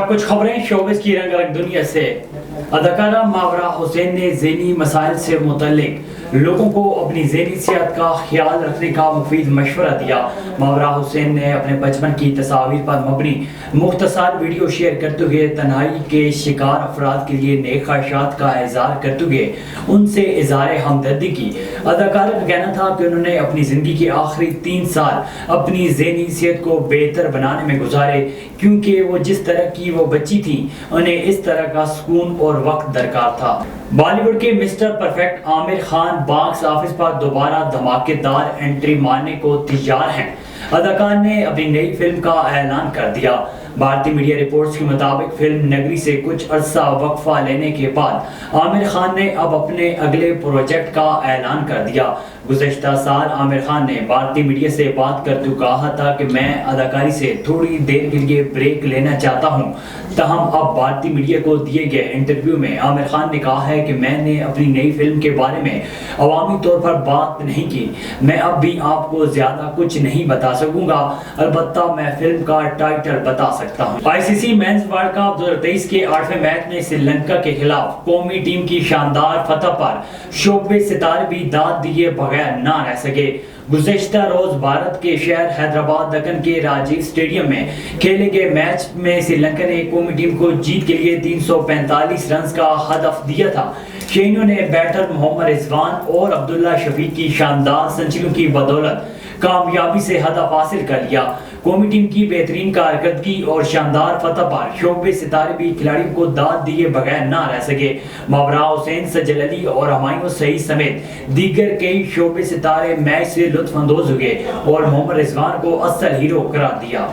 اب کچھ خبریں شوبز کی رنگ رنگ دنیا سے۔ اداکارہ ماورا حسین نے ذہنی مسائل سے متعلق لوگوں کو اپنی ذہنی صحت کا خیال رکھنے کا مفید مشورہ دیا۔ ماورا حسین نے اپنے بچپن کی تصاویر پر مبنی مختصر ویڈیو شیئر کرتے ہوئے تنہائی کے شکار افراد کے لیے نیک خواہشات کا اظہار کرتے ہوئے ان سے اظہار ہمدردی کی۔ اداکارہ کا کہنا تھا کہ انہوں نے اپنی زندگی کے آخری 3 سال اپنی ذہنی صحت کو بہتر بنانے میں گزارے، کیونکہ وہ جس طرح کی وہ بچی تھی انہیں اس طرح کا سکون اور وقت درکار تھا۔ بالی ووڈ کے mister perfect Aamir Khan box office پر دوبارہ دھماکے دار انٹری مارنے کو تیار ہیں۔ اداکار نے اپنی نئی فلم کا اعلان کر دیا۔ بھارتی میڈیا رپورٹس کے مطابق فلم نگری سے کچھ عرصہ وقفہ لینے کے بعد عامر خان نے اب اپنے اگلے پروجیکٹ کا اعلان کر دیا۔ گزشتہ سال عامر خان نے بھارتی میڈیا سے بات کرتے ہوئے کہا تھا کہ میں اداکاری سے تھوڑی دیر کے لیے بریک لینا چاہتا ہوں۔ تاہم اب بھارتی میڈیا کو دیے گئے انٹرویو میں عامر خان نے کہا ہے کہ میں نے اپنی نئی فلم کے بارے میں عوامی طور پر بات نہیں کی۔ میں اب بھی آپ کو زیادہ کچھ نہیں بتا سکوں گا، البتہ میں فلم کا ٹائٹل بتا سکتا ہوں۔ ICC مینز ورلڈ کپ 2023 کے 8ویں میچ میں سری لنکا کے خلاف قومی ٹیم کی شاندار فتح پر شوبے ستارے بھی داد دیے بغیر نہ رہ سکے۔ گزشتہ روز بھارت کے شہر حیدرآباد دکن کے راجیو اسٹیڈیم میں کھیلے گئے میچ میں سری لنکا نے قومی ٹیم کو جیت کے لیے 345 رنز کا ہدف دیا تھا۔ شینوں نے بیٹر محمد رضوان اور عبداللہ شفیق کی شاندار سنچریوں کی بدولت کامیابی سے ہدف حاصل کر لیا۔ قومی ٹیم کی بہترین کارکردگی اور شاندار فتح پر شعبے ستارے بھی کھلاڑیوں کو داد دیے بغیر نہ رہ سکے۔ ماورا حسین، سجل علی اور ہمایوں سعید سمیت دیگر کئی شعبے ستارے میچ سے لطف اندوز ہوئے اور محمد رضوان کو اصل ہیرو قرار دیا۔